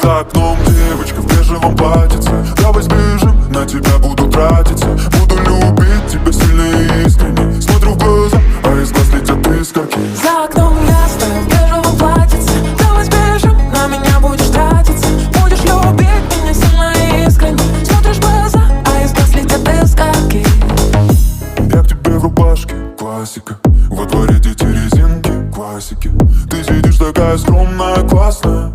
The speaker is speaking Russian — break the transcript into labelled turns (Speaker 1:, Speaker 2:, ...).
Speaker 1: За окном девочка в бежевом платьице. Давай сбежим, на тебя буду тратиться. Буду любить тебя сильно и искренне. Смотрю в глаза, а из глаз летят искорки.
Speaker 2: За окном я стою в бежевом платьице. Давай сбежим, на меня будешь тратиться. Будешь любить меня сильно и искренне. Смотришь в глаза, а из глаз летят искорки.
Speaker 1: Я к тебе в рубашке, классика. Во дворе дети резинки, классики. Ты сидишь такая скромная, классная.